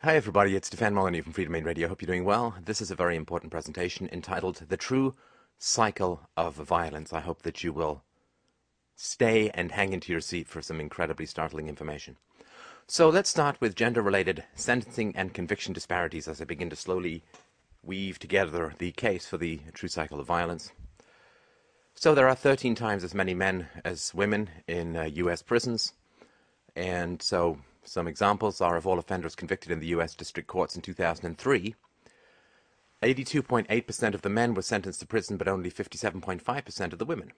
Hi everybody, it's Stefan Molyneux from Freedomain Radio. Hope you're doing well. This is a very important presentation entitled The True Cycle of Violence. I hope that you will stay and hang into your seat for some incredibly startling information. So let's start with gender-related sentencing and conviction disparities as I begin to slowly weave together the case for the true cycle of violence. So there are 13 times as many men as women in U.S. prisons, and so some examples are of all offenders convicted in the U.S. district courts in 2003. 82.8% of the men were sentenced to prison, but only 57.5% of the women.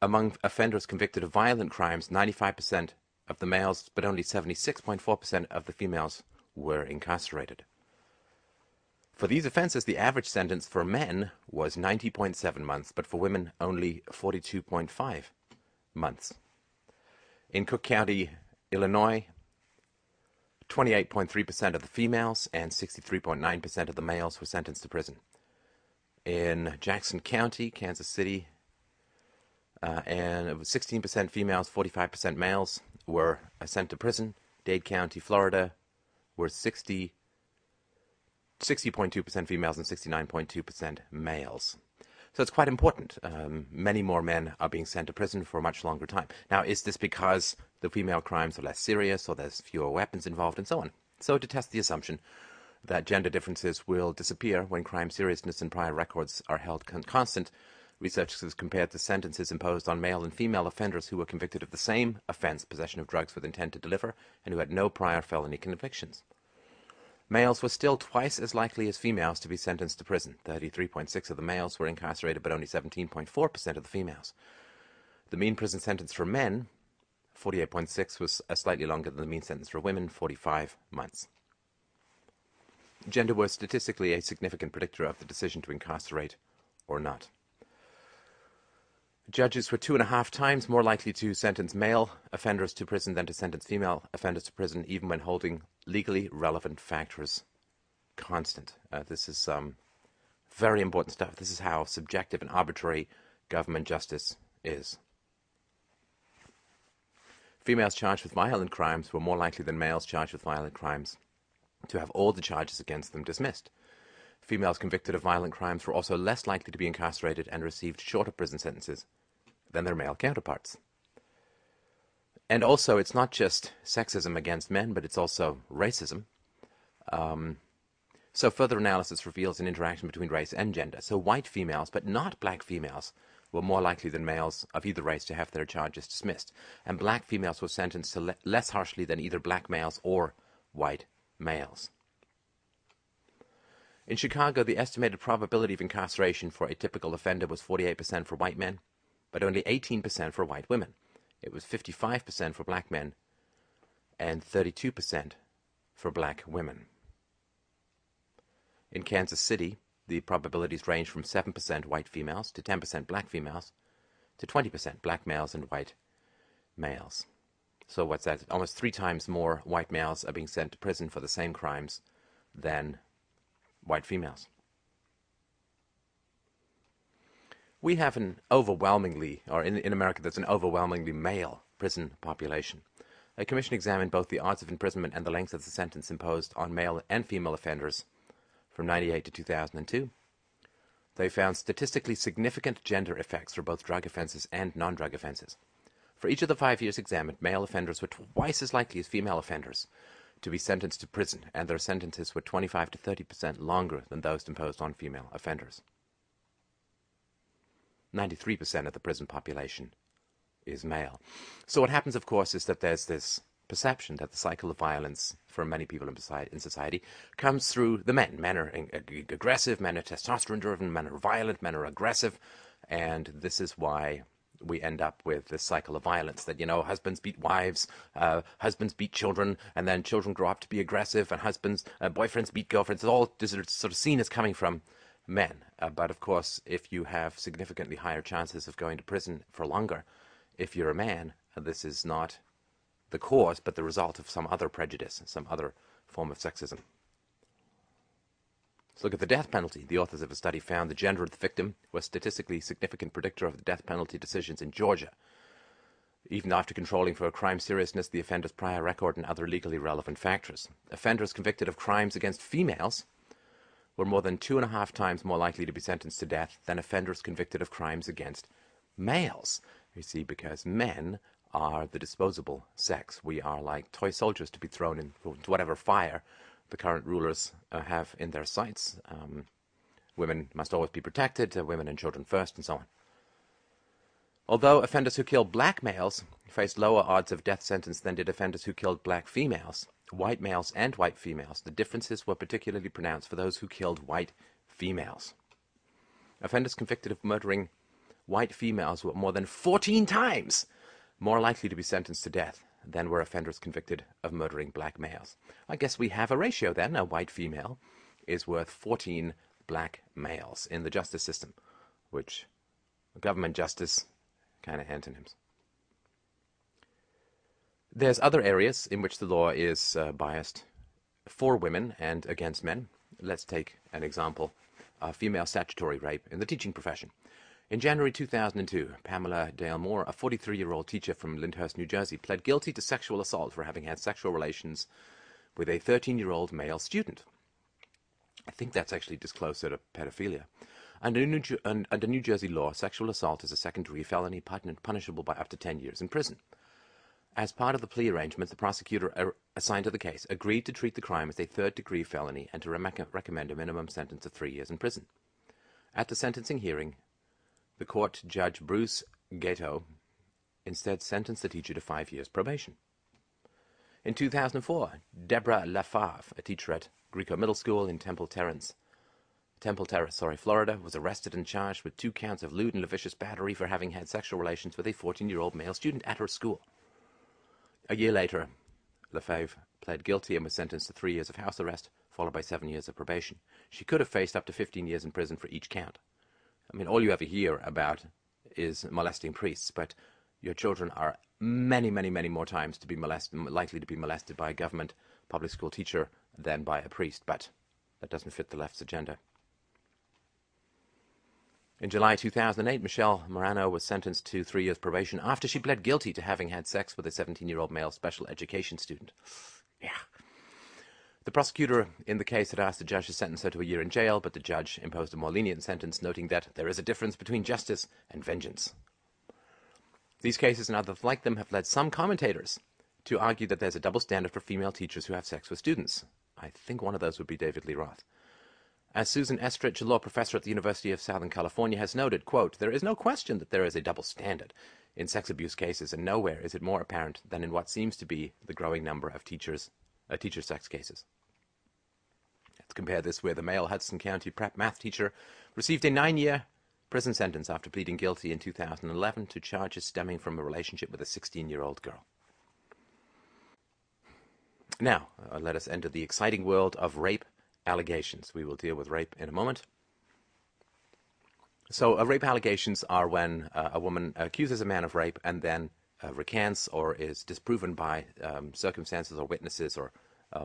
Among offenders convicted of violent crimes, 95% of the males, but only 76.4% of the females were incarcerated. For these offenses, the average sentence for men was 90.7 months, but for women, only 42.5 months. In Cook County, Illinois, 28.3% of the females and 63.9% of the males were sentenced to prison. In Jackson County, Kansas City, and it was 16% females, 45% males were sent to prison. Dade County, Florida, were 60.2% females and 69.2% males. So it's quite important. Many more men are being sent to prison for a much longer time. Now, is this because the female crimes are less serious or there's fewer weapons involved and so on? So to test the assumption that gender differences will disappear when crime seriousness and prior records are held constant, researchers compared the sentences imposed on male and female offenders who were convicted of the same offense, possession of drugs with intent to deliver, and who had no prior felony convictions. Males were still twice as likely as females to be sentenced to prison. 33.6% of the males were incarcerated, but only 17.4% of the females. The mean prison sentence for men, 48.6, was slightly longer than the mean sentence for women, 45 months. Gender was statistically a significant predictor of the decision to incarcerate or not. Judges were 2.5 times more likely to sentence male offenders to prison than to sentence female offenders to prison, even when holding legally relevant factors constant. This is very important stuff. This is how subjective and arbitrary government justice is. Females charged with violent crimes were more likely than males charged with violent crimes to have all the charges against them dismissed. Females convicted of violent crimes were also less likely to be incarcerated and received shorter prison sentences than their male counterparts. And also, it's not just sexism against men, but it's also racism. So further analysis reveals an interaction between race and gender. So white females, but not black females, were more likely than males of either race to have their charges dismissed. And black females were sentenced to less harshly than either black males or white males. In Chicago, the estimated probability of incarceration for a typical offender was 48% for white men, but only 18% for white women. It was 55% for black men and 32% for black women. In Kansas City, the probabilities range from 7% white females to 10% black females to 20% black males and white males. So what's that? Almost 3 times more white males are being sent to prison for the same crimes than white females. We have an overwhelmingly, or in America, there's an overwhelmingly male prison population. A commission examined both the odds of imprisonment and the length of the sentence imposed on male and female offenders from 1998 to 2002. They found statistically significant gender effects for both drug offenses and non-drug offenses. For each of the 5 years examined, male offenders were twice as likely as female offenders to be sentenced to prison, and their sentences were 25 to 30% longer than those imposed on female offenders. 93% of the prison population is male. So what happens, of course, is that there's this perception that the cycle of violence for many people in society comes through the men. Men are aggressive, men are testosterone-driven, men are violent, men are aggressive, and this is why we end up with this cycle of violence that, husbands beat wives, husbands beat children, and then children grow up to be aggressive, and boyfriends beat girlfriends. It's all sort of seen as coming from men. But of course, if you have significantly higher chances of going to prison for longer, if you're a man, this is not the cause, but the result of some other prejudice, some other form of sexism. Let's look at the death penalty. The authors of a study found the gender of the victim was a statistically significant predictor of the death penalty decisions in Georgia. even after controlling for crime seriousness, the offender's prior record, and other legally relevant factors. Offenders convicted of crimes against females were more than 2.5 times more likely to be sentenced to death than offenders convicted of crimes against males. You see, because men are the disposable sex. We are like toy soldiers to be thrown into whatever fire the current rulers have in their sights. Women must always be protected, women and children first, and so on. Although offenders who killed black males faced lower odds of death sentence than did offenders who killed black females, white males and white females, the differences were particularly pronounced for those who killed white females. Offenders convicted of murdering white females were more than 14 times more likely to be sentenced to death than were offenders convicted of murdering black males. I guess we have a ratio then. A white female is worth 14 black males in the justice system, which government justice kind of antonyms. There's other areas in which the law is biased for women and against men. Let's take an example, female statutory rape in the teaching profession. In January 2002, Pamela Dale Moore, a 43-year-old teacher from Lyndhurst, New Jersey, pled guilty to sexual assault for having had sexual relations with a 13-year-old male student. I think that's actually just closer to pedophilia. Under New Jersey law, sexual assault is a second-degree felony punishable by up to 10 years in prison. As part of the plea arrangement, the prosecutor assigned to the case agreed to treat the crime as a third-degree felony and to recommend a minimum sentence of 3 years in prison. At the sentencing hearing, the court judge Bruce Gato instead sentenced the teacher to 5 years probation. In 2004, Deborah LaFave, a teacher at Greco Middle School in Temple Terrace, Florida, was arrested and charged with 2 counts of lewd and lascivious battery for having had sexual relations with a 14-year-old male student at her school. A year later, LaFave pled guilty and was sentenced to 3 years of house arrest, followed by 7 years of probation. She could have faced up to 15 years in prison for each count. I mean, all you ever hear about is molesting priests, but your children are many, many, many more times likely to be molested by a government public school teacher than by a priest, but that doesn't fit the left's agenda. In July 2008, Michelle Morano was sentenced to 3 years probation after she pled guilty to having had sex with a 17-year-old male special education student. Yeah. The prosecutor in the case had asked the judge to sentence her to a year in jail, but the judge imposed a more lenient sentence, noting that there is a difference between justice and vengeance. These cases and others like them have led some commentators to argue that there's a double standard for female teachers who have sex with students. I think one of those would be David Lee Roth. As Susan Estridge, a law professor at the University of Southern California, has noted, quote, "There is no question that there is a double standard in sex abuse cases, and nowhere is it more apparent than in what seems to be the growing number of teacher sex cases." Let's compare this with a male Hudson County prep math teacher received a 9-year prison sentence after pleading guilty in 2011 to charges stemming from a relationship with a 16-year-old girl. Now, let us enter the exciting world of rape allegations. We will deal with rape in a moment. So, rape allegations are when a woman accuses a man of rape and then recants or is disproven by circumstances or witnesses or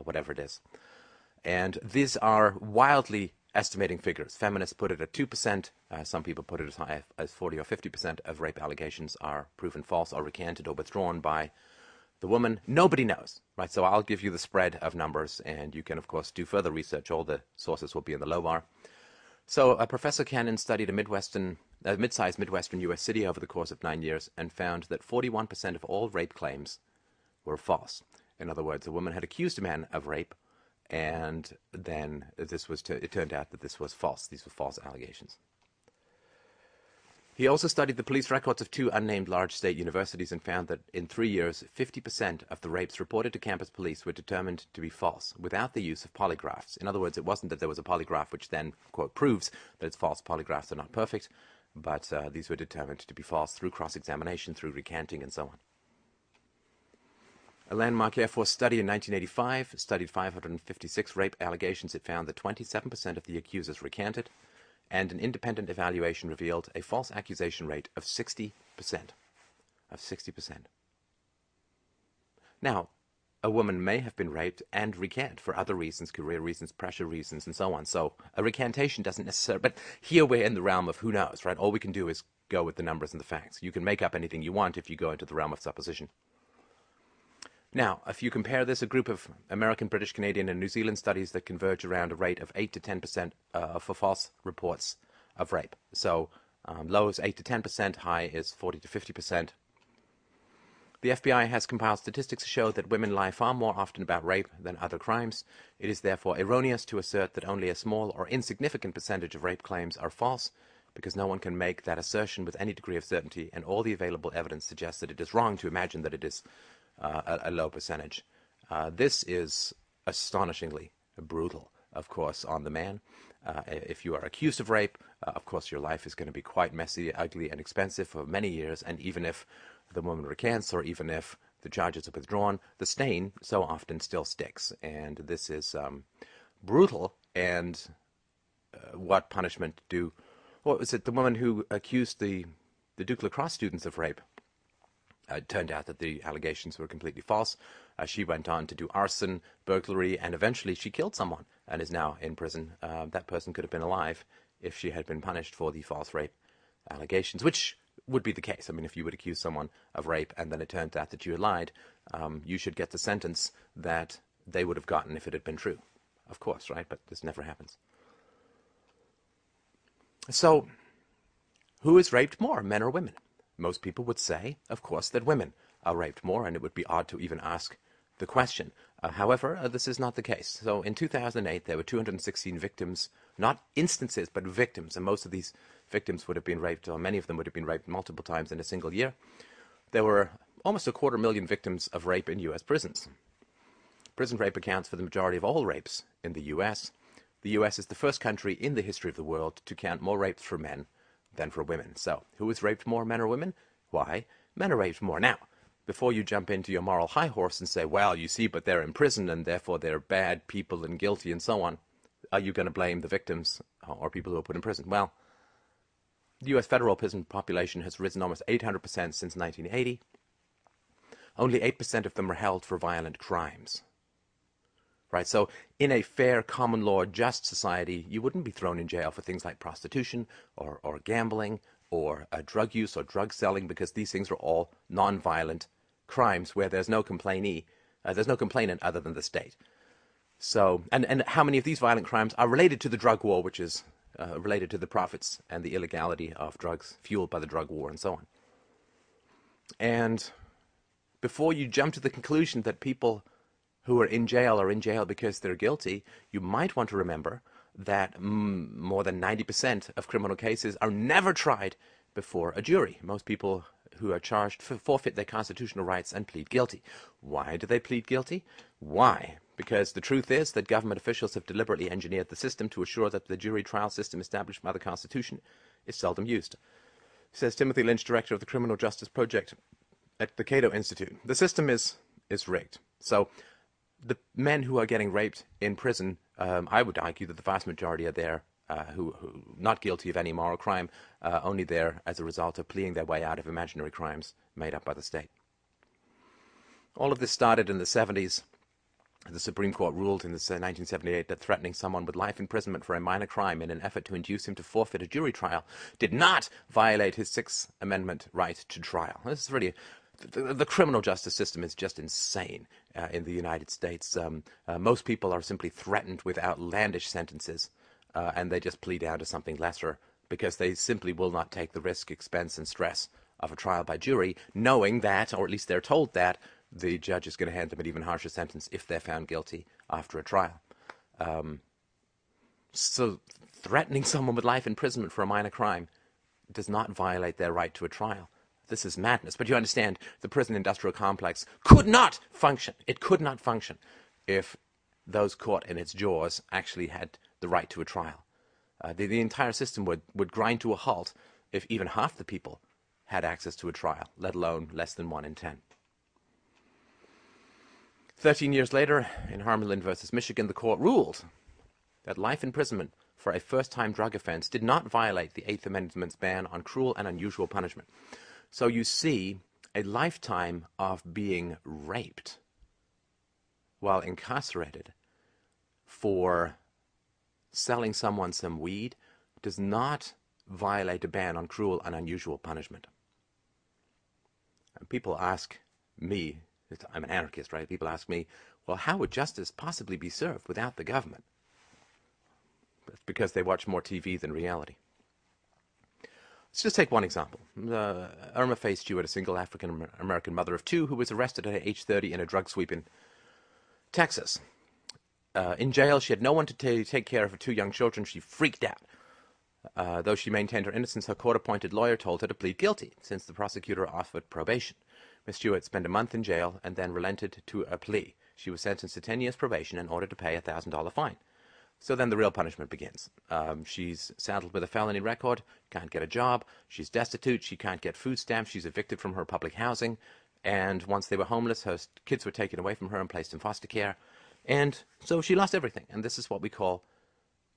whatever it is. And these are wildly estimating figures. Feminists put it at 2%. Some people put it as high as 40 or 50% of rape allegations are proven false or recanted or withdrawn by the woman. Nobody knows, right? So I'll give you the spread of numbers, and you can, of course, do further research. All the sources will be in the low bar. So Professor Cannon studied a mid-sized Midwestern U.S. city over the course of 9 years and found that 41% of all rape claims were false. In other words, a woman had accused a man of rape, and then it turned out that this was false. These were false allegations. He also studied the police records of 2 unnamed large state universities and found that in 3 years, 50% of the rapes reported to campus police were determined to be false without the use of polygraphs. In other words, it wasn't that there was a polygraph which then, quote, proves that it's false. Polygraphs are not perfect, but these were determined to be false through cross-examination, through recanting, and so on. A landmark Air Force study in 1985 studied 556 rape allegations. It found that 27% of the accusers recanted, and an independent evaluation revealed a false accusation rate of 60%. Now, a woman may have been raped and recant for other reasons, career reasons, pressure reasons, and so on. So a recantation doesn't necessarily... But here we're in the realm of who knows, right? All we can do is go with the numbers and the facts. You can make up anything you want if you go into the realm of supposition. Now, if you compare this, a group of American, British, Canadian, and New Zealand studies that converge around a rate of 8 to 10% for false reports of rape. So low is 8 to 10%, high is 40 to 50%. The FBI has compiled statistics to show that women lie far more often about rape than other crimes. It is therefore erroneous to assert that only a small or insignificant percentage of rape claims are false, because no one can make that assertion with any degree of certainty, and all the available evidence suggests that it is wrong to imagine that it is a low percentage. This is astonishingly brutal, of course, on the man. If you are accused of rape, of course your life is going to be quite messy, ugly, and expensive for many years, and even if the woman recants, or even if the charges are withdrawn, the stain so often still sticks. And this is brutal. And what punishment do... What was it? The woman who accused the Duke Lacrosse students of rape. It turned out that the allegations were completely false. She went on to do arson, burglary, and eventually she killed someone and is now in prison. That person could have been alive if she had been punished for the false rape allegations, which would be the case. I mean, if you would accuse someone of rape and then it turned out that you had lied, you should get the sentence that they would have gotten if it had been true. Of course, right? But this never happens. So, who is raped more, men or women? Most people would say, of course, that women are raped more, and it would be odd to even ask the question. However, this is not the case. So in 2008, there were 216 victims, not instances, but victims, and most of these victims would have been raped, or many of them would have been raped multiple times in a single year. There were almost 250,000 victims of rape in U.S. prisons. Prison rape accounts for the majority of all rapes in the U.S. The U.S. is the first country in the history of the world to count more rapes for men than for women. So, who is raped more, men or women? Why, men are raped more. Now, before you jump into your moral high horse and say, well, you see, but they're in prison and therefore they're bad people and guilty and so on, are you going to blame the victims or people who are put in prison? Well, the U.S. federal prison population has risen almost 800% since 1980. Only 8% of them are held for violent crimes. Right, so in a fair, common law, just society, you wouldn't be thrown in jail for things like prostitution or gambling or drug use or drug selling, because these things are all non-violent crimes where there's no complainant other than the state. So, and how many of these violent crimes are related to the drug war, which is related to the profits and the illegality of drugs fueled by the drug war and so on. And before you jump to the conclusion that people who are in jail because they're guilty, you might want to remember that more than 90% of criminal cases are never tried before a jury. Most people who are charged forfeit their constitutional rights and plead guilty. Why do they plead guilty? Why? Because the truth is that government officials have deliberately engineered the system to assure that the jury trial system established by the Constitution is seldom used. Says Timothy Lynch, director of the Criminal Justice Project at the Cato Institute. The system is rigged. So the men who are getting raped in prison, I would argue that the vast majority are there who not guilty of any moral crime, only there as a result of pleading their way out of imaginary crimes made up by the state. All of this started in the 70s. The Supreme Court ruled in 1978 that threatening someone with life imprisonment for a minor crime in an effort to induce him to forfeit a jury trial did not violate his Sixth Amendment right to trial. This is really... The criminal justice system is just insane in the United States. Most people are simply threatened with outlandish sentences, and they just plead down to something lesser because they simply will not take the risk, expense, and stress of a trial by jury, knowing that, or at least they're told that, the judge is going to hand them an even harsher sentence if they're found guilty after a trial. So threatening someone with life imprisonment for a minor crime does not violate their right to a trial. This is madness. But you understand, the prison industrial complex could not function. It could not function if those caught in its jaws actually had the right to a trial. The entire system would grind to a halt if even half the people had access to a trial, let alone less than 1 in 10. 13 years later, in Harmelin versus Michigan, the court ruled that life imprisonment for a first-time drug offense did not violate the Eighth Amendment's ban on cruel and unusual punishment. So you see a lifetime of being raped while incarcerated for selling someone some weed does not violate a ban on cruel and unusual punishment. And people ask me, I'm an anarchist, right? People ask me, well, how would justice possibly be served without the government? It's because they watch more TV than reality. Let's just take one example. Irma Faye Stewart, a single African-American mother of two who was arrested at age 30 in a drug sweep in Texas. In jail, she had no one to take care of her two young children. She freaked out. Though she maintained her innocence, her court-appointed lawyer told her to plead guilty, since the prosecutor offered probation. Ms. Stewart spent a month in jail and then relented to a plea. She was sentenced to 10 years probation and ordered to pay a $1,000 fine. So then the real punishment begins. She's saddled with a felony record, can't get a job, she's destitute, she can't get food stamps, she's evicted from her public housing, and once they were homeless, her kids were taken away from her and placed in foster care, and so she lost everything. And this is what we call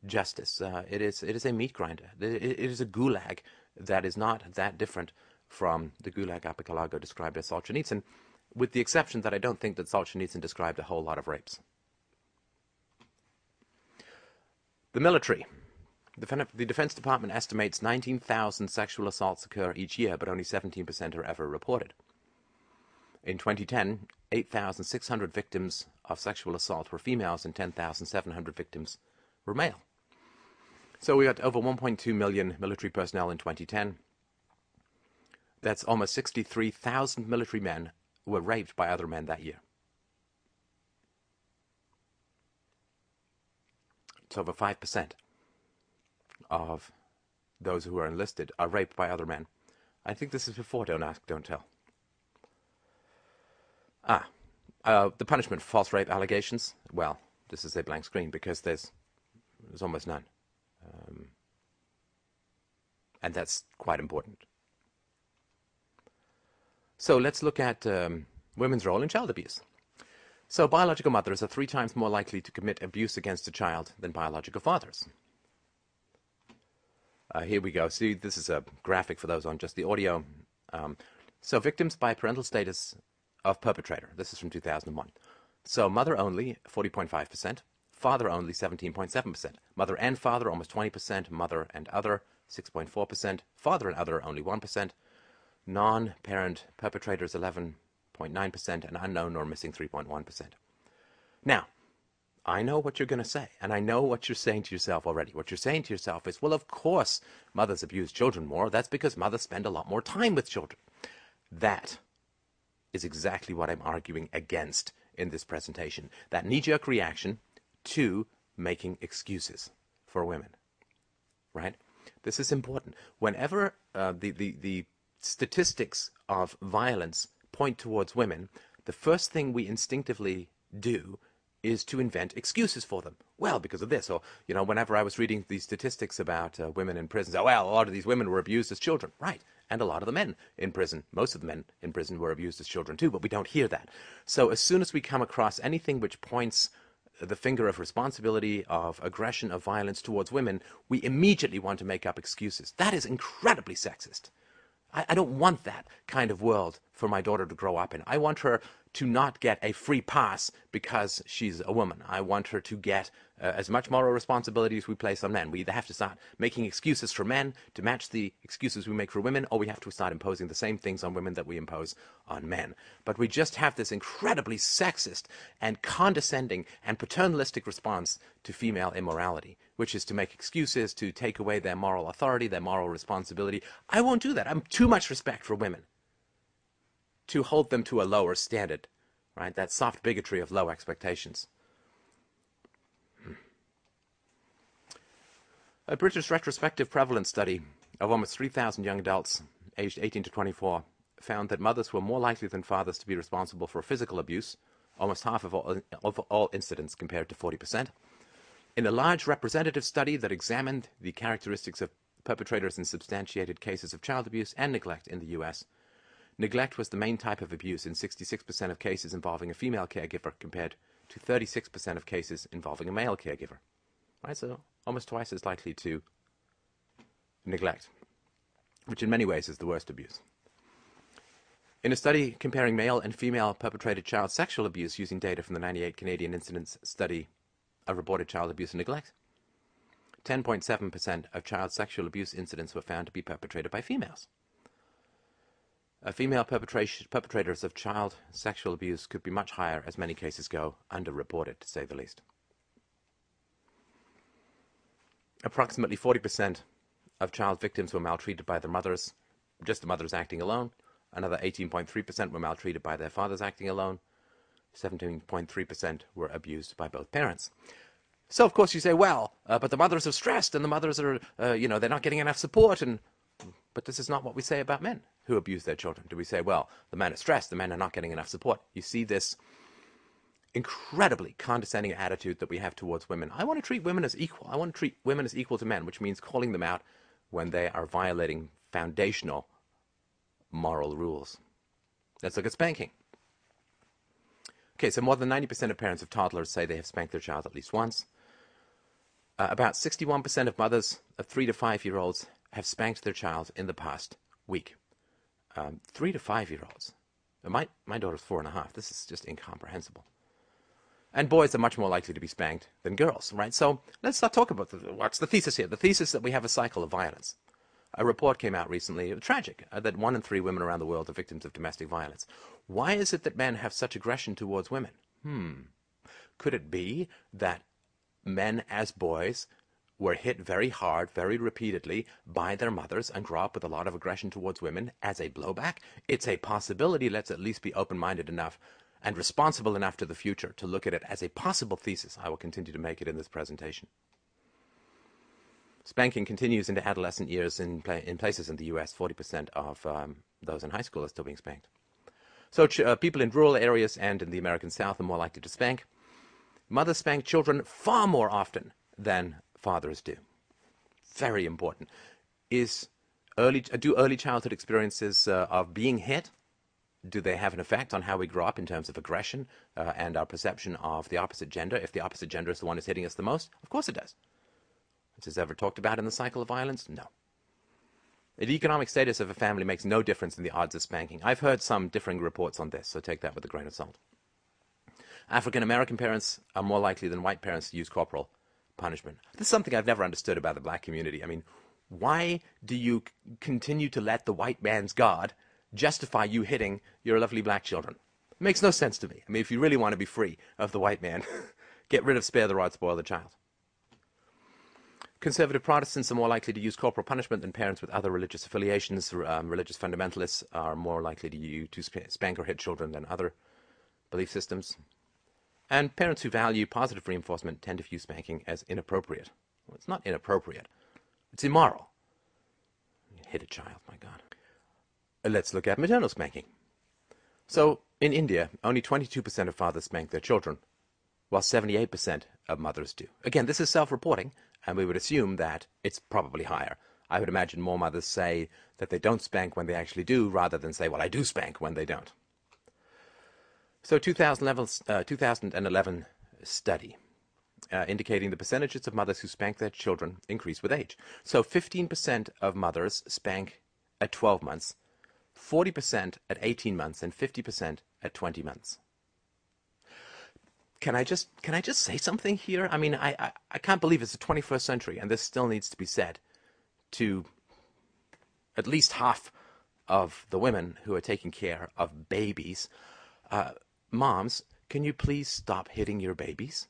justice. It is a meat grinder. It is a gulag that is not that different from the Gulag Archipelago described by Solzhenitsyn, with the exception that I don't think that Solzhenitsyn described a whole lot of rapes. The military. The Defense Department estimates 19,000 sexual assaults occur each year, but only 17% are ever reported. In 2010, 8,600 victims of sexual assault were females and 10,700 victims were male. So we got over 1.2 million military personnel in 2010. That's almost 63,000 military men were raped by other men that year. It's over 5% of those who are enlisted are raped by other men. I think this is before Don't Ask, Don't Tell. The punishment for false rape allegations. Well, this is a blank screen because there's almost none. And that's quite important. So let's look at women's role in child abuse. So biological mothers are 3 times more likely to commit abuse against a child than biological fathers. Here we go. See, this is a graphic for those on just the audio. So victims by parental status of perpetrator. This is from 2001. So mother only, 40.5%. Father only, 17.7%. Mother and father, almost 20%. Mother and other, 6.4%. Father and other, only 1%. Non-parent perpetrators, 11.9%, and unknown or missing 3.1%. Now, I know what you're going to say, and I know what you're saying to yourself already. What you're saying to yourself is, well, of course mothers abuse children more. That's because mothers spend a lot more time with children. That is exactly what I'm arguing against in this presentation. That knee-jerk reaction to making excuses for women, right? This is important. Whenever the statistics of violence point towards women, the first thing we instinctively do is to invent excuses for them. Well, because of this, or, whenever I was reading these statistics about women in prison, well, a lot of these women were abused as children. Right. And a lot of the men in prison, most of the men in prison were abused as children too, but we don't hear that. So as soon as we come across anything which points the finger of responsibility, of aggression, of violence towards women, we immediately want to make up excuses. That is incredibly sexist. I don't want that kind of world for my daughter to grow up in. I want her to not get a free pass because she's a woman. I want her to get as much moral responsibility as we place on men. We either have to start making excuses for men to match the excuses we make for women, or we have to start imposing the same things on women that we impose on men. But we just have this incredibly sexist and condescending and paternalistic response to female immorality, which is to make excuses, to take away their moral authority, their moral responsibility. I won't do that. I'm too much respect for women to hold them to a lower standard, right? That soft bigotry of low expectations. A British retrospective prevalence study of almost 3,000 young adults aged 18 to 24 found that mothers were more likely than fathers to be responsible for physical abuse, almost half of all incidents compared to 40%. In a large representative study that examined the characteristics of perpetrators in substantiated cases of child abuse and neglect in the U.S., neglect was the main type of abuse in 66% of cases involving a female caregiver compared to 36% of cases involving a male caregiver. Right, so almost twice as likely to neglect, which in many ways is the worst abuse. In a study comparing male and female perpetrated child sexual abuse using data from the 98 Canadian Incidents Study of Reported Child Abuse and Neglect, 10.7% of child sexual abuse incidents were found to be perpetrated by females. Female perpetrators of child sexual abuse could be much higher, as many cases go underreported, to say the least. Approximately 40% of child victims were maltreated by their mothers, just the mothers acting alone. Another 18.3% were maltreated by their fathers acting alone. 17.3% were abused by both parents. So, of course, you say, well, but the mothers are stressed and the mothers are, they're not getting enough support. But this is not what we say about men who abuse their children. Do we say, well, the men are stressed, the men are not getting enough support? You see this incredibly condescending attitude that we have towards women. I want to treat women as equal. I want to treat women as equal to men, which means calling them out when they are violating foundational moral rules. Let's look at spanking. Okay, so more than 90% of parents of toddlers say they have spanked their child at least once. About 61% of mothers of 3 to 5-year-olds have spanked their child in the past week. 3 to 5-year-olds. My daughter's 4.5. This is just incomprehensible. And boys are much more likely to be spanked than girls, right? So let's not talk about what's the thesis here. The thesis that we have a cycle of violence. A report came out recently, tragic, that 1 in 3 women around the world are victims of domestic violence. Why is it that men have such aggression towards women? Could it be that men as boys were hit very hard, very repeatedly by their mothers and grew up with a lot of aggression towards women as a blowback? It's a possibility. Let's at least be open-minded enough and responsible enough to the future to look at it as a possible thesis. I will continue to make it in this presentation. Spanking continues into adolescent years in places in the U.S. 40% of those in high school are still being spanked. So people in rural areas and in the American South are more likely to spank. Mothers spank children far more often than fathers do. Very important. Do early childhood experiences of being hit, do they have an effect on how we grow up in terms of aggression and our perception of the opposite gender? If the opposite gender is the one who's hitting us the most, of course it does. Is this ever talked about in the cycle of violence? No. The economic status of a family makes no difference in the odds of spanking. I've heard some differing reports on this, so take that with a grain of salt. African American parents are more likely than white parents to use corporal punishment. This is something I've never understood about the black community. I mean, why do you continue to let the white man's God justify you hitting your lovely black children? It makes no sense to me. I mean, if you really want to be free of the white man, get rid of spare the rod, spoil the child. Conservative Protestants are more likely to use corporal punishment than parents with other religious affiliations. Religious fundamentalists are more likely to spank or hit children than other belief systems. And parents who value positive reinforcement tend to view spanking as inappropriate. Well, it's not inappropriate. It's immoral. Hit a child, my God. Let's look at maternal spanking. So, in India, only 22% of fathers spank their children, while 78% of mothers do. Again, this is self-reporting, and we would assume that it's probably higher. I would imagine more mothers say that they don't spank when they actually do, rather than say, well, I do spank when they don't. So 2011 study indicating the percentages of mothers who spank their children increase with age. So 15% of mothers spank at 12 months, 40% at 18 months, and 50% at 20 months. Can I just say something here? I mean, I can't believe it's the 21st century, and this still needs to be said to at least half of the women who are taking care of babies. Moms, can you please stop hitting your babies?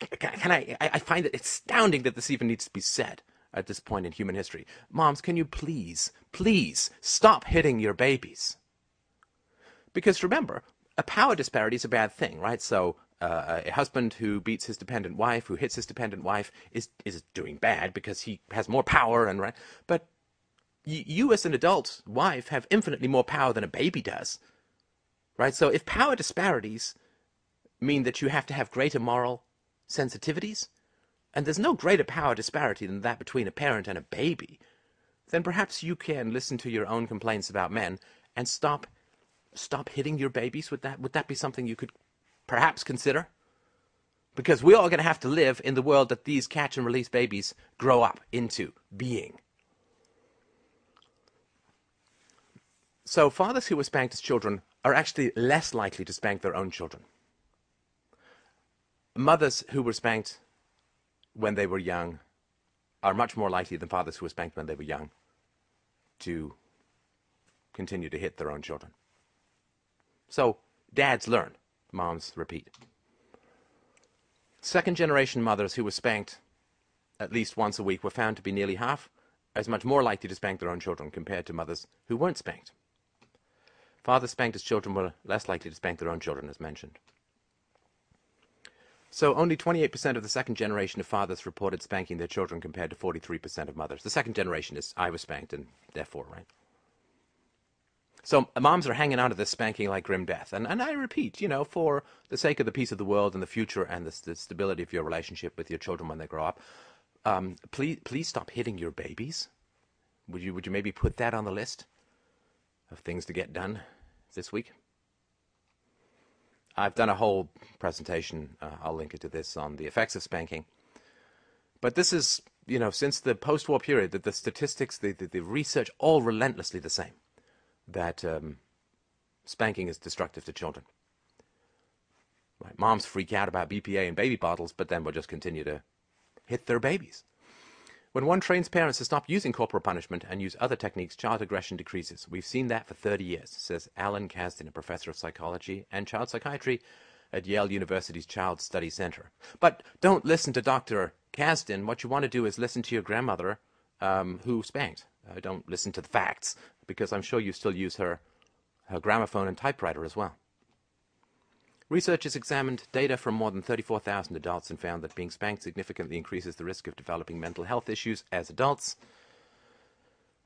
I find it astounding that this even needs to be said at this point in human history. Moms, can you please stop hitting your babies? Because remember, a power disparity is a bad thing, right? So a husband who beats his dependent wife, who hits his dependent wife, is doing bad because he has more power, and right. But you as an adult wife have infinitely more power than a baby does, right? So if power disparities mean that you have to have greater moral sensitivities, and there's no greater power disparity than that between a parent and a baby, then perhaps you can listen to your own complaints about men and stop hitting your babies. Would that be something you could perhaps consider? Because we're all going to have to live in the world that these catch and release babies grow up into being. So fathers who were spanked as children are actually less likely to spank their own children. Mothers who were spanked when they were young are much more likely than fathers who were spanked when they were young to continue to hit their own children. So dads learn, moms repeat. Second-generation mothers who were spanked at least once a week were found to be nearly half as much more likely to spank their own children compared to mothers who weren't spanked. Fathers spanked as children were less likely to spank their own children, as mentioned. So only 28% of the second generation of fathers reported spanking their children compared to 43% of mothers. The second generation is, I was spanked, and therefore, right? So moms are hanging on to this spanking like grim death. And I repeat, for the sake of the peace of the world and the future and the stability of your relationship with your children when they grow up, please stop hitting your babies. Would you maybe put that on the list of things to get done this week? I've done a whole presentation, I'll link it to this, on the effects of spanking. But this is, since the post-war period, that the statistics, the research, all relentlessly the same, that spanking is destructive to children. Right. Moms freak out about BPA and baby bottles, but then will just continue to hit their babies. When one trains parents to stop using corporal punishment and use other techniques, child aggression decreases. We've seen that for 30 years, says Alan Kasdan, a professor of psychology and child psychiatry at Yale University's Child Study Center. But don't listen to Dr. Kasdan. What you want to do is listen to your grandmother who spanked. Don't listen to the facts, because I'm sure you still use her gramophone and typewriter as well. Researchers examined data from more than 34,000 adults and found that being spanked significantly increases the risk of developing mental health issues as adults.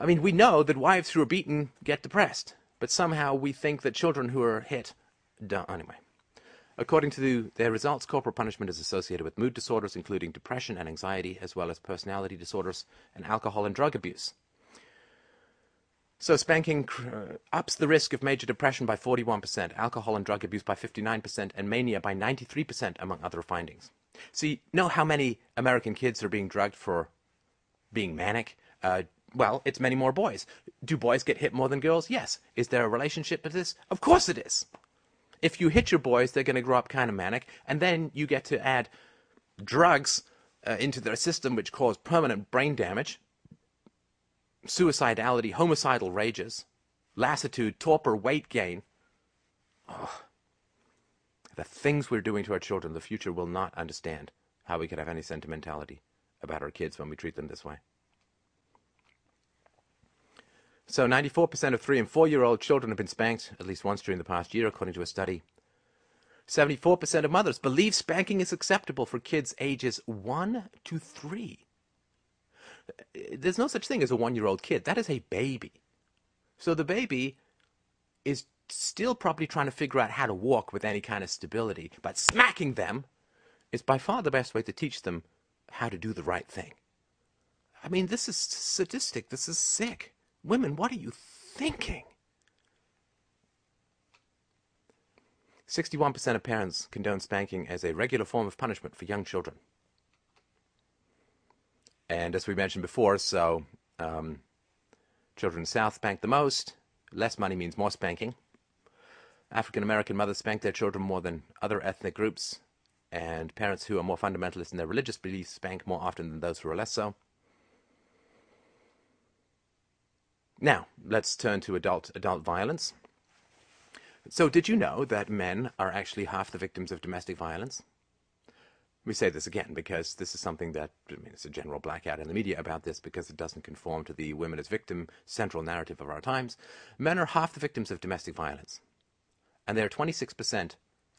I mean, we know that wives who are beaten get depressed, but somehow we think that children who are hit don't. Anyway, according to their results, corporal punishment is associated with mood disorders, including depression and anxiety, as well as personality disorders and alcohol and drug abuse. So spanking ups the risk of major depression by 41%, alcohol and drug abuse by 59%, and mania by 93%, among other findings. So you know how many American kids are being drugged for being manic? Well, it's many more boys. Do boys get hit more than girls? Yes. Is there a relationship to this? Of course it is. If you hit your boys, they're going to grow up kind of manic, and then you get to add drugs into their system which cause permanent brain damage, suicidality, homicidal rages, lassitude, torpor, weight gain. Oh, the things we're doing to our children, the future will not understand how we could have any sentimentality about our kids when we treat them this way. So 94% of 3- and 4-year-old children have been spanked at least once during the past year, according to a study. 74% of mothers believe spanking is acceptable for kids ages 1 to 3. There's no such thing as a 1-year-old kid. That is a baby. So the baby is still probably trying to figure out how to walk with any kind of stability. But smacking them is by far the best way to teach them how to do the right thing. I mean, this is sadistic. This is sick. Women, what are you thinking? 61% of parents condone spanking as a regular form of punishment for young children. And as we mentioned before, so children in the South spank the most. Less money means more spanking. African-American mothers spank their children more than other ethnic groups. And parents who are more fundamentalist in their religious beliefs spank more often than those who are less so. Now, let's turn to adult violence. So did you know that men are actually half the victims of domestic violence? We say this again because this is something that, it's a general blackout in the media about this because it doesn't conform to the women as victim central narrative of our times. Men are half the victims of domestic violence. And they are 26%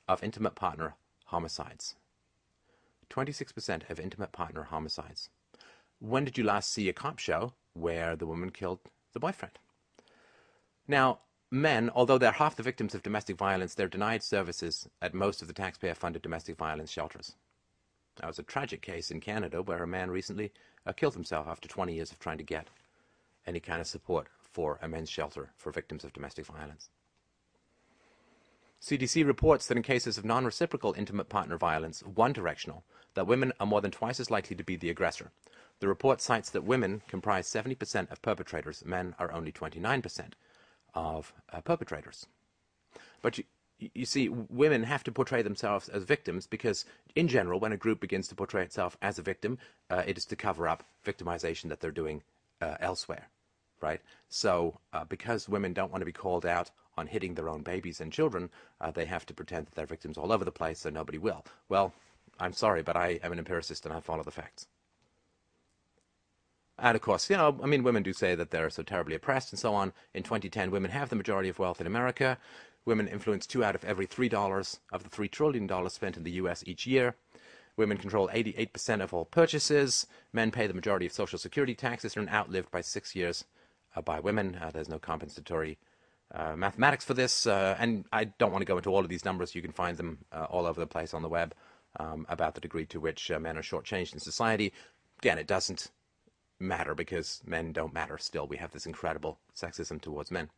of intimate partner homicides. 26% of intimate partner homicides. When did you last see a cop show where the woman killed the boyfriend? Now, men, although they're half the victims of domestic violence, they're denied services at most of the taxpayer-funded domestic violence shelters. That was a tragic case in Canada where a man recently killed himself after 20 years of trying to get any kind of support for a men's shelter for victims of domestic violence. CDC reports that in cases of non-reciprocal intimate partner violence, one-directional, that women are more than twice as likely to be the aggressor. The report cites that women comprise 70% of perpetrators, men are only 29% of perpetrators. But you see, women have to portray themselves as victims because, in general, when a group begins to portray itself as a victim, it is to cover up victimization that they're doing elsewhere, right? So because women don't want to be called out on hitting their own babies and children, they have to pretend that they're victims all over the place so nobody will. Well, I'm sorry, but I am an empiricist and I follow the facts. And of course, you know, I mean, women do say that they're so terribly oppressed and so on. In 2010, women have the majority of wealth in America. Women influence 2 out of every $3 of the $3 trillion spent in the U.S. each year. Women control 88% of all purchases. Men pay the majority of Social Security taxes and are outlived by 6 years by women. There's no compensatory mathematics for this. And I don't want to go into all of these numbers. You can find them all over the place on the web about the degree to which men are shortchanged in society. Again, it doesn't matter because men don't matter still. We have this incredible sexism towards men.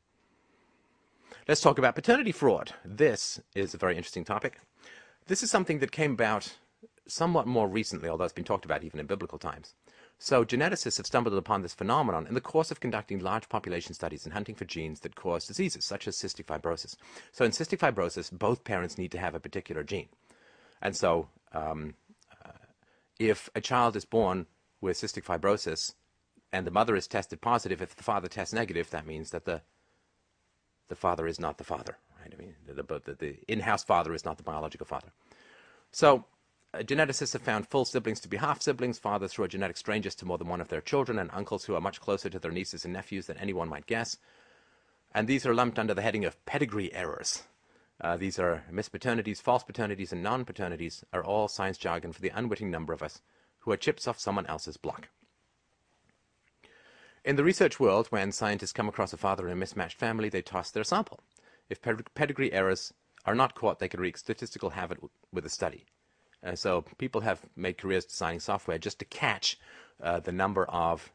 Let's talk about paternity fraud. This is a very interesting topic. This is something that came about somewhat more recently, although it's been talked about even in biblical times. So geneticists have stumbled upon this phenomenon in the course of conducting large population studies and hunting for genes that cause diseases such as cystic fibrosis. So in cystic fibrosis, both parents need to have a particular gene. And so if a child is born with cystic fibrosis and the mother is tested positive, if the father tests negative, that means that the father is not the father, right? I mean, the in-house father is not the biological father. So geneticists have found full siblings to be half-siblings, fathers who are genetic strangers to more than one of their children, and uncles who are much closer to their nieces and nephews than anyone might guess. And these are lumped under the heading of pedigree errors. These are mispaternities, false paternities, and non-paternities are all science jargon for the unwitting number of us who are chips off someone else's block. In the research world, when scientists come across a father in a mismatched family, they toss their sample. If pedigree errors are not caught, they can wreak statistical havoc with a study. So people have made careers designing software just to catch the number of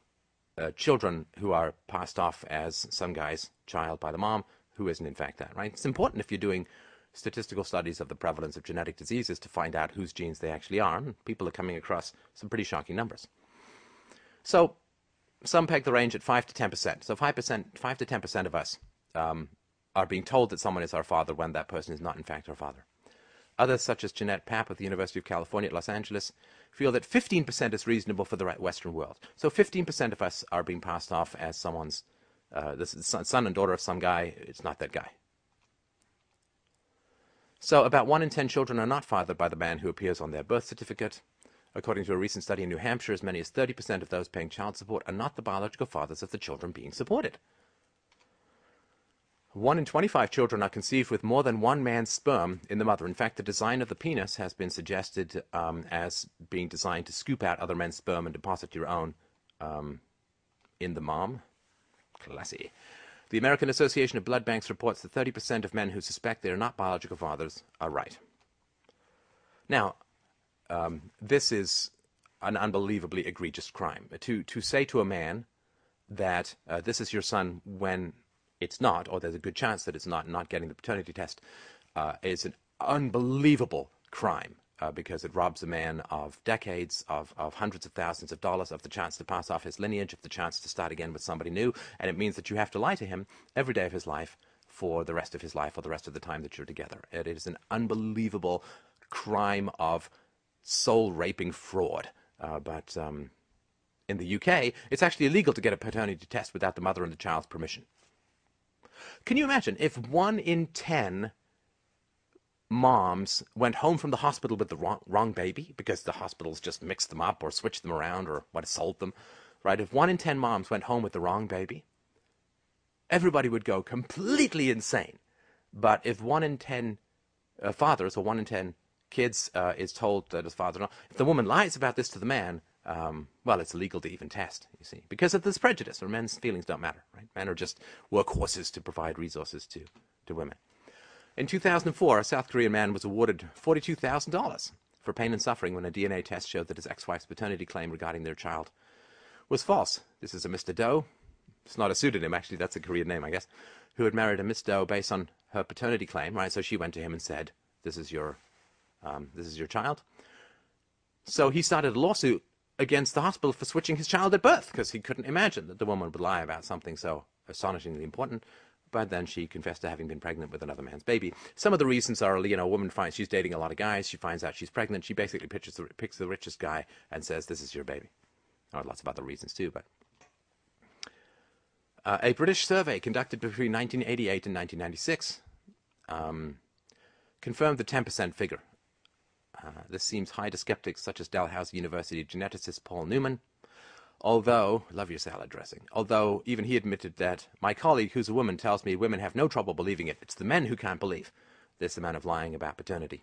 children who are passed off as some guy's child by the mom who isn't in fact that, right? It's important if you're doing statistical studies of the prevalence of genetic diseases to find out whose genes they actually are. And people are coming across some pretty shocking numbers. So some peg the range at 5 to 10%. So 5 to 10% of us are being told that someone is our father when that person is not in fact our father. Others, such as Jeanette Papp of the University of California at Los Angeles, feel that 15% is reasonable for the Western world. So 15% of us are being passed off as someone's this is son and daughter of some guy. It's not that guy. So about 1 in 10 children are not fathered by the man who appears on their birth certificate. According to a recent study in New Hampshire, as many as 30% of those paying child support are not the biological fathers of the children being supported. 1 in 25 children are conceived with more than one man's sperm in the mother. In fact, the design of the penis has been suggested as being designed to scoop out other men's sperm and deposit your own in the mom. Classy. The American Association of Blood Banks reports that 30% of men who suspect they are not biological fathers are right. Now, this is an unbelievably egregious crime. To say to a man that this is your son when it's not, or there's a good chance that it's not getting the paternity test, is an unbelievable crime because it robs a man of decades, of hundreds of thousands of dollars, of the chance to pass off his lineage, of the chance to start again with somebody new, and it means that you have to lie to him every day of his life for the rest of his life or the rest of the time that you're together. It is an unbelievable crime of soul-raping fraud. But in the UK, it's actually illegal to get a paternity test without the mother and the child's permission. Can you imagine if 1 in 10 moms went home from the hospital with the wrong baby because the hospitals just mixed them up or switched them around or sold them, right? If 1 in 10 moms went home with the wrong baby, everybody would go completely insane. But if 1 in 10 fathers or 1 in 10 kids is told that his father, if the woman lies about this to the man, well, it's illegal to even test, you see, because of this prejudice, or men's feelings don't matter, right? Men are just workhorses to provide resources to women. In 2004, a South Korean man was awarded $42,000 for pain and suffering when a DNA test showed that his ex-wife's paternity claim regarding their child was false. This is a Mr. Doe. It's not a pseudonym, actually, that's a Korean name, I guess, who had married a Miss Doe based on her paternity claim, right? So she went to him and said, this is your child. So he started a lawsuit against the hospital for switching his child at birth because he couldn't imagine that the woman would lie about something so astonishingly important. but then she confessed to having been pregnant with another man's baby. Some of the reasons are, a woman finds she's dating a lot of guys. She finds out she's pregnant. She basically picks the richest guy and says, "This is your baby." Or lots of other reasons too, but. A British survey conducted between 1988 and 1996 confirmed the 10% figure. This seems high to skeptics such as Dalhousie University geneticist Paul Newman, although, love your salad dressing, although even he admitted that my colleague, who's a woman, tells me women have no trouble believing it. It's the men who can't believe this amount of lying about paternity.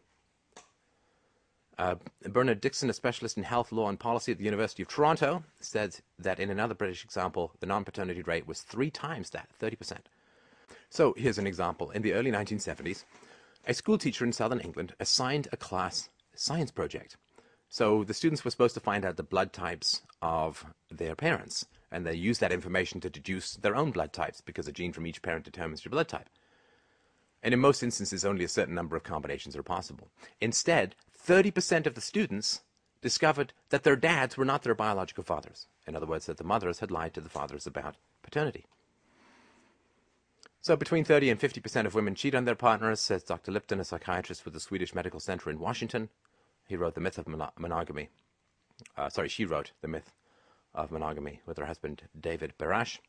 Bernard Dixon, a specialist in health, law and policy at the University of Toronto, said that in another British example, the non-paternity rate was 3 times that, 30%. So here's an example. In the early 1970s, a school teacher in southern England assigned a class science project. So the students were supposed to find out the blood types of their parents, and they used that information to deduce their own blood types, because a gene from each parent determines your blood type. And in most instances, only a certain number of combinations are possible. Instead, 30% of the students discovered that their dads were not their biological fathers. In other words, that the mothers had lied to the fathers about paternity. So between 30 and 50% of women cheat on their partners, says Dr. Lipton, a psychiatrist with the Swedish Medical Center in Washington. He wrote The Myth of Monogamy. She wrote The Myth of Monogamy with her husband, David Barash.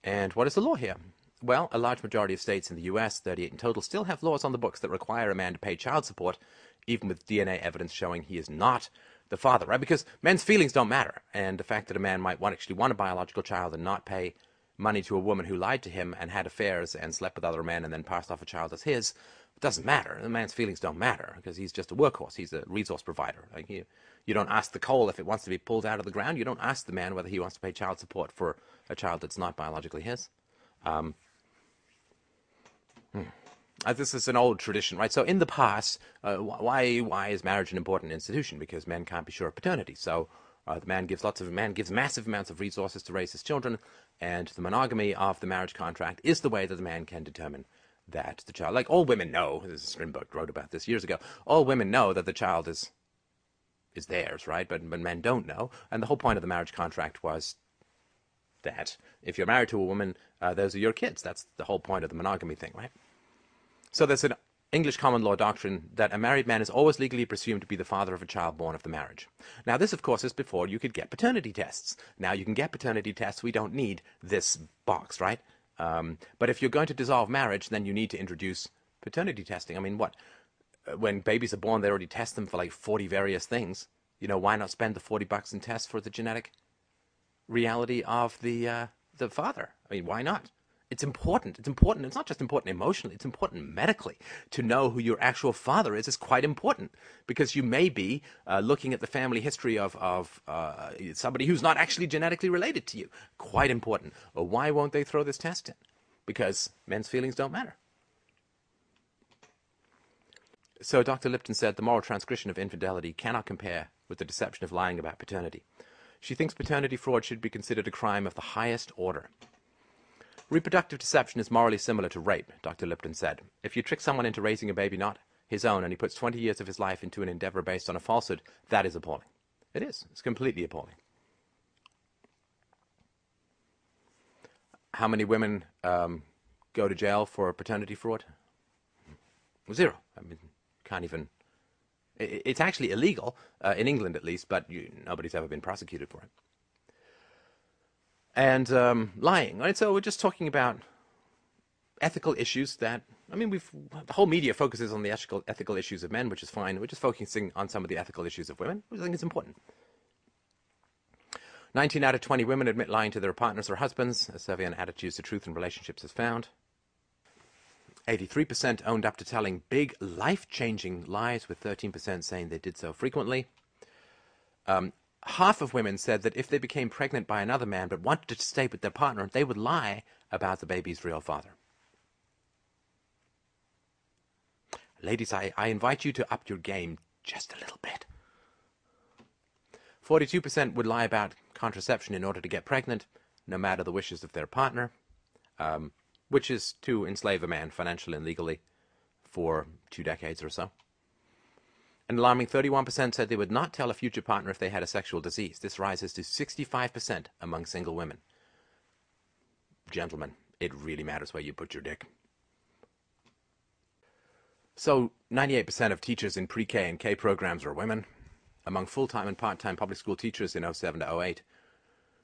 And what is the law here? Well, a large majority of states in the US, 38 in total, still have laws on the books that require a man to pay child support, even with DNA evidence showing he is not the father, right? Because men's feelings don't matter. And the fact that a man might actually want a biological child and not pay money to a woman who lied to him and had affairs and slept with other men and then passed off a child as his, it doesn't matter. The man's feelings don't matter because he's just a workhorse. He's a resource provider. Like you don't ask the coal if it wants to be pulled out of the ground. You don't ask the man whether he wants to pay child support for a child that's not biologically his. This is an old tradition, right? So in the past, why is marriage an important institution? Because men can't be sure of paternity. So the man gives massive amounts of resources to raise his children, and the monogamy of the marriage contract is the way that the man can determine that the child, like all women know, Strindberg wrote about this years ago, all women know that the child is theirs, right? But men don't know. And the whole point of the marriage contract was that if you're married to a woman, those are your kids. That's the whole point of the monogamy thing, right? So there's an English common law doctrine that a married man is always legally presumed to be the father of a child born of the marriage. Now, this, of course, is before you could get paternity tests. Now you can get paternity tests. We don't need this box, right? But if you're going to dissolve marriage, then you need to introduce paternity testing. I mean, what? When babies are born, they already test them for like 40 various things. Why not spend the $40 in tests for the genetic reality of the father? I mean, why not? It's important. It's important. It's not just important emotionally. It's important medically. To know who your actual father is quite important, because you may be looking at the family history of somebody who's not actually genetically related to you. Quite important. Well, why won't they throw this test in? Because men's feelings don't matter. So Dr. Lipton said the moral transgression of infidelity cannot compare with the deception of lying about paternity. She thinks paternity fraud should be considered a crime of the highest order. Reproductive deception is morally similar to rape, Dr. Lipton said. If you trick someone into raising a baby not his own and he puts 20 years of his life into an endeavor based on a falsehood, that is appalling. It is. It's completely appalling. How many women go to jail for paternity fraud? 0. I mean, can't even... It's actually illegal, in England at least, but nobody's ever been prosecuted for it. And lying, right? So we're just talking about ethical issues that, I mean, the whole media focuses on the ethical issues of men, which is fine. We're just focusing on some of the ethical issues of women, which I think is important. 19 out of 20 women admit lying to their partners or husbands. A survey on attitudes to truth in relationships has found. 83% owned up to telling big, life-changing lies, with 13% saying they did so frequently. Half of women said that if they became pregnant by another man but wanted to stay with their partner, they would lie about the baby's real father. Ladies, I invite you to up your game just a little bit. 42% would lie about contraception in order to get pregnant, no matter the wishes of their partner, which is to enslave a man financially and legally for 2 decades or so. An alarming 31% said they would not tell a future partner if they had a sexual disease. This rises to 65% among single women. Gentlemen, it really matters where you put your dick. So 98% of teachers in pre-K and K programs are women. Among full-time and part-time public school teachers in 07 to 08,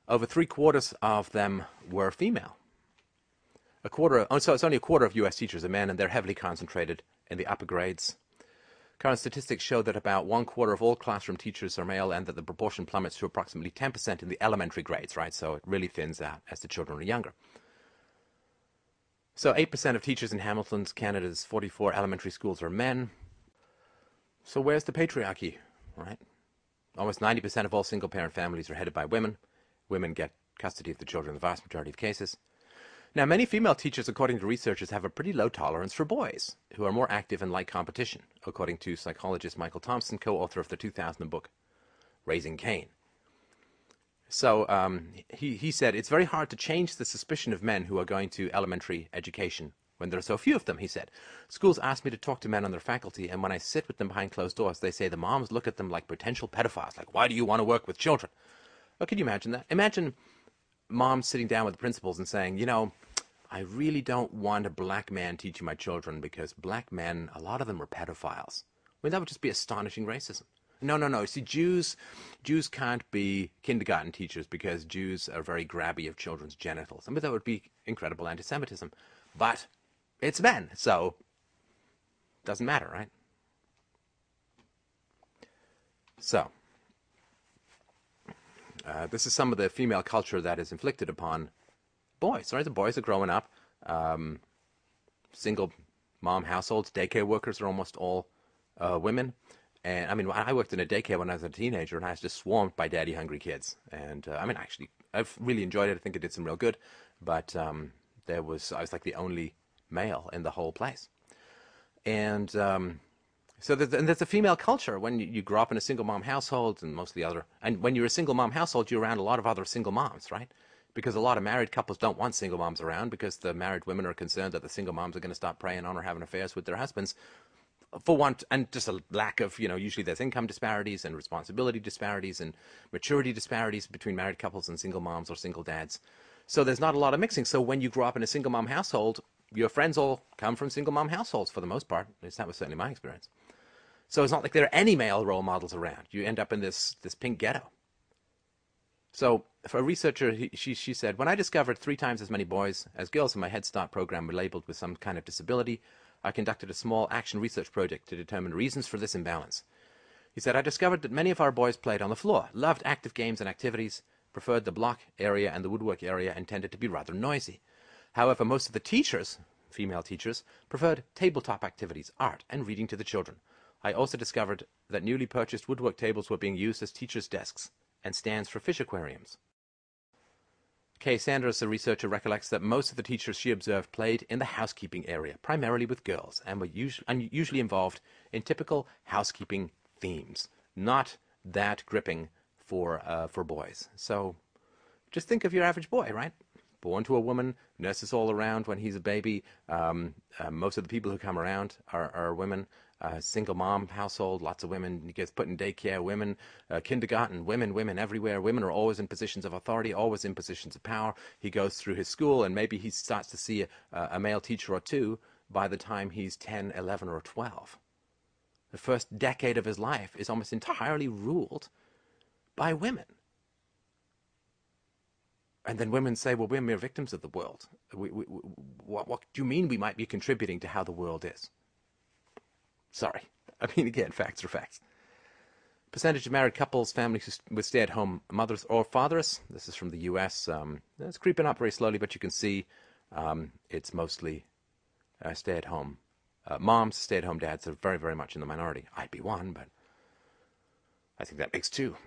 over 3/4 of them were female. So it's only a quarter of U.S. teachers are men, and they're heavily concentrated in the upper grades. Current statistics show that about 1/4 of all classroom teachers are male, and that the proportion plummets to approximately 10% in the elementary grades, right? So it really thins out as the children are younger. So 8% of teachers in Hamilton's Canada's 44 elementary schools are men. So where's the patriarchy, right? Almost 90% of all single-parent families are headed by women. Women get custody of the children in the vast majority of cases. Now, many female teachers, according to researchers, have a pretty low tolerance for boys, who are more active and like competition, according to psychologist Michael Thompson, co-author of the 2000 book, Raising Cain. So he said, it's very hard to change the suspicion of men who are going to elementary education when there are so few of them, he said. Schools ask me to talk to men on their faculty, and when I sit with them behind closed doors, they say the moms look at them like potential pedophiles, like, why do you want to work with children? Oh, can you imagine that? Imagine moms sitting down with the principals and saying, you know, I really don't want a black man teaching my children because black men, a lot of them are pedophiles. I mean, that would just be astonishing racism. No. See, Jews can't be kindergarten teachers because Jews are very grabby of children's genitals. I mean, that would be incredible anti-Semitism. But it's men, so it doesn't matter, right? So, this is some of the female culture that is inflicted upon boys, right? The boys are growing up, single mom households, daycare workers are almost all women. And I mean, I worked in a daycare when I was a teenager, and I was just swarmed by daddy-hungry kids. And I mean, actually, I've really enjoyed it. I think it did some real good. But I was like the only male in the whole place. And so there's a female culture when you grow up in a single mom household, and and when you're a single mom household, you're around a lot of other single moms, right? Because a lot of married couples don't want single moms around because the married women are concerned that the single moms are going to start preying on or having affairs with their husbands. For want, and just a lack of, usually there's income disparities and responsibility disparities and maturity disparities between married couples and single moms or single dads. So there's not a lot of mixing. So when you grow up in a single mom household, your friends all come from single mom households for the most part. At least that was certainly my experience. So it's not like there are any male role models around. You end up in this pink ghetto. So for a researcher, she said, when I discovered 3 times as many boys as girls in my Head Start program were labeled with some kind of disability, I conducted a small action research project to determine reasons for this imbalance. He said, I discovered that many of our boys played on the floor, loved active games and activities, preferred the block area and the woodwork area, and tended to be rather noisy. However, most of the teachers, female teachers, preferred tabletop activities, art, and reading to the children. I also discovered that newly purchased woodwork tables were being used as teachers' desks and stands for fish aquariums. Kay Sanders, a researcher, recollects that most of the teachers she observed played in the housekeeping area, primarily with girls, and were usually involved in typical housekeeping themes, not that gripping for boys. So just think of your average boy, right? Born to a woman, nurses all around when he's a baby. Most of the people who come around are women. Single mom household, lots of women. He gets put in daycare, women. Kindergarten, women everywhere. Women are always in positions of authority, always in positions of power. He goes through his school, and maybe he starts to see a male teacher or two by the time he's 10, 11, or 12. The first decade of his life is almost entirely ruled by women. And then women say, well, we're mere victims of the world. What do you mean we might be contributing to how the world is? Sorry. I mean, again, facts are facts. Percentage of married couples, families with stay-at-home mothers or fathers. This is from the U.S. It's creeping up very slowly, but you can see it's mostly stay-at-home moms. Stay-at-home dads are very, very much in the minority. I'd be one, but I think that makes 2.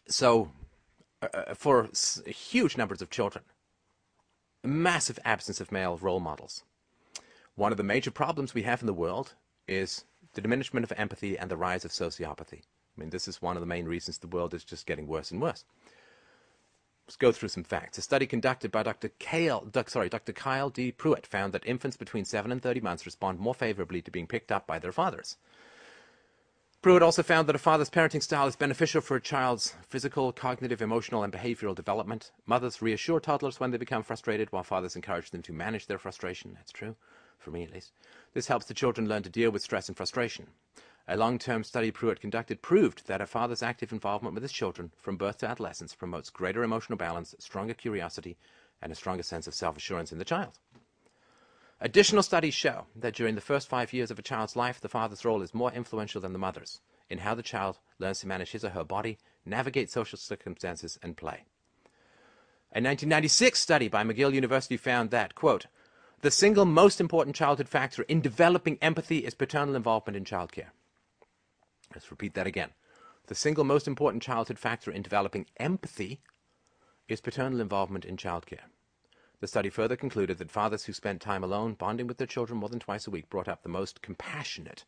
So for huge numbers of children, a massive absence of male role models. One of the major problems we have in the world is the diminishment of empathy and the rise of sociopathy. I mean, this is one of the main reasons the world is just getting worse and worse. Let's go through some facts. A study conducted by Dr. Kyle D. Pruitt found that infants between 7 and 30 months respond more favorably to being picked up by their fathers. Pruitt also found that a father's parenting style is beneficial for a child's physical, cognitive, emotional, and behavioral development. Mothers reassure toddlers when they become frustrated, while fathers encourage them to manage their frustration. That's true, for me at least. This helps the children learn to deal with stress and frustration. A long-term study Pruitt conducted proved that a father's active involvement with his children from birth to adolescence promotes greater emotional balance, stronger curiosity, and a stronger sense of self-assurance in the child. Additional studies show that during the first 5 years of a child's life, the father's role is more influential than the mother's in how the child learns to manage his or her body, navigate social circumstances, and play. A 1996 study by McGill University found that, quote, the single most important childhood factor in developing empathy is paternal involvement in childcare. Let's repeat that again. The single most important childhood factor in developing empathy is paternal involvement in childcare. The study further concluded that fathers who spent time alone bonding with their children more than twice a week brought up the most compassionate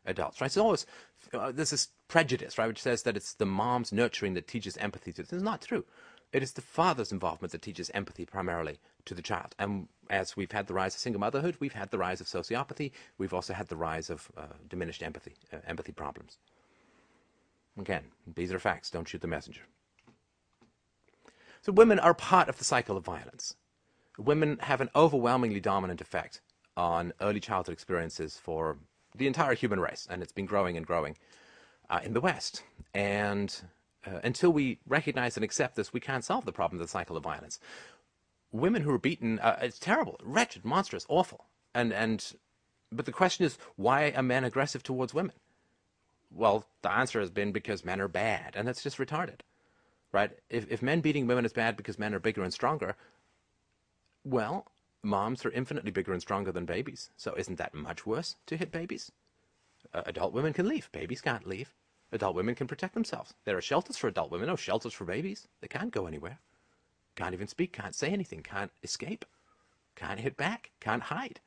adults. Right? So always there's this prejudice, right, which says that it's the mom's nurturing that teaches empathy. This is not true. It is the father's involvement that teaches empathy primarily to the child. And as we've had the rise of single motherhood, we've had the rise of sociopathy. We've also had the rise of diminished empathy problems. Again, these are facts. Don't shoot the messenger. So women are part of the cycle of violence. Women have an overwhelmingly dominant effect on early childhood experiences for the entire human race, and it's been growing and growing in the West. And until we recognize and accept this, we can't solve the problem of the cycle of violence. Women who are beaten, it's terrible, wretched, monstrous, awful. But the question is, why are men aggressive towards women? Well, the answer has been because men are bad, and that's just retarded, right? If men beating women is bad because men are bigger and stronger, well, moms are infinitely bigger and stronger than babies. So isn't that much worse to hit babies? Adult women can leave. Babies can't leave. Adult women can protect themselves. There are shelters for adult women, no shelters for babies. They can't go anywhere. Can't even speak, can't say anything, can't escape, can't hit back, can't hide.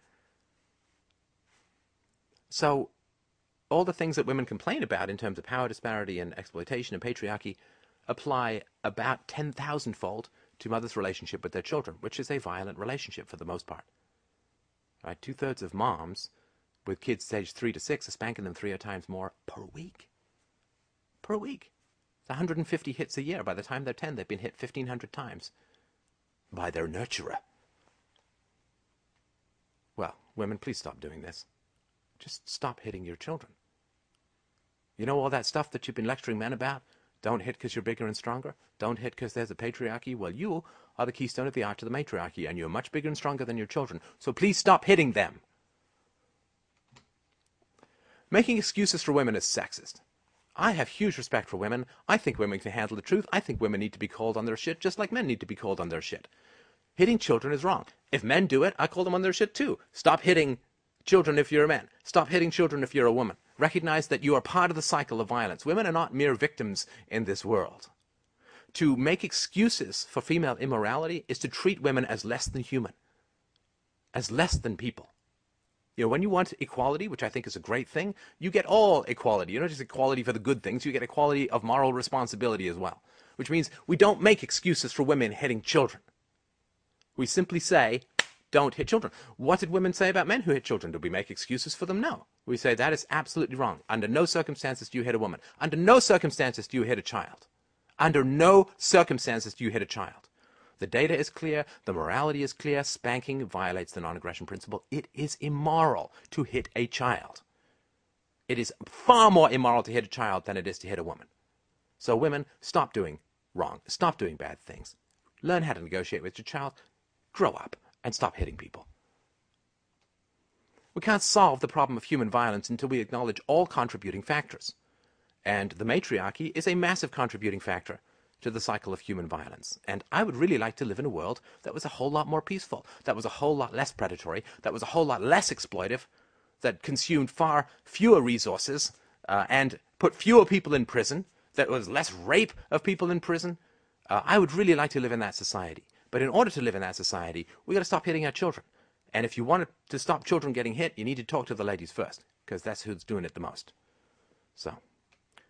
So all the things that women complain about in terms of power disparity and exploitation and patriarchy apply about 10,000-fold to mothers' relationship with their children, which is a violent relationship for the most part. Right? 2/3 of moms with kids aged 3 to 6 are spanking them 3 times more per week. Per week. It's 150 hits a year. By the time they're 10, they've been hit 1,500 times by their nurturer. Well, women, please stop doing this. Just stop hitting your children. You know all that stuff that you've been lecturing men about? Don't hit because you're bigger and stronger. Don't hit because there's a patriarchy. Well, you are the keystone of the arch of the matriarchy, and you're much bigger and stronger than your children. So please stop hitting them. Making excuses for women is sexist. I have huge respect for women. I think women can handle the truth. I think women need to be called on their shit, just like men need to be called on their shit. Hitting children is wrong. If men do it, I call them on their shit too. Stop hitting children if you're a man. Stop hitting children if you're a woman. Recognize that you are part of the cycle of violence. Women are not mere victims in this world. To make excuses for female immorality is to treat women as less than human, as less than people. You know, when you want equality, which I think is a great thing, you get all equality. You don't just equality for the good things, you get equality of moral responsibility as well. Which means we don't make excuses for women hitting children. We simply say, don't hit children. What did women say about men who hit children? Did we make excuses for them? No. We say that is absolutely wrong. Under no circumstances do you hit a woman. Under no circumstances do you hit a child. Under no circumstances do you hit a child. The data is clear. The morality is clear. Spanking violates the non-aggression principle. It is immoral to hit a child. It is far more immoral to hit a child than it is to hit a woman. So women, stop doing wrong. Stop doing bad things. Learn how to negotiate with your child. Grow up and stop hitting people. We can't solve the problem of human violence until we acknowledge all contributing factors. And the matriarchy is a massive contributing factor to the cycle of human violence. And I would really like to live in a world that was a whole lot more peaceful, that was a whole lot less predatory, that was a whole lot less exploitive, that consumed far fewer resources and put fewer people in prison, that was less rape of people in prison. I would really like to live in that society. But in order to live in that society, we've got to stop hitting our children. And if you want to stop children getting hit, you need to talk to the ladies first, because that's who's doing it the most. So,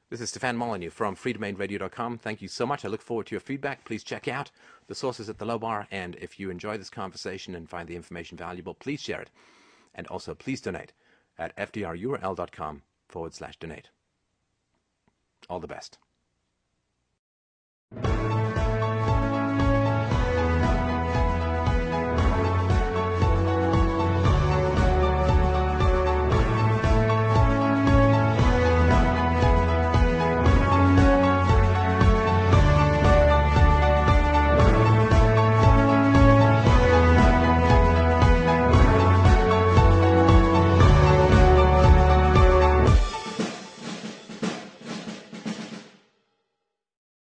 this is Stefan Molyneux from freedomainradio.com. Thank you so much. I look forward to your feedback. Please check out the sources at the low bar. And if you enjoy this conversation and find the information valuable, please share it. And also, please donate at fdrurl.com/donate. All the best.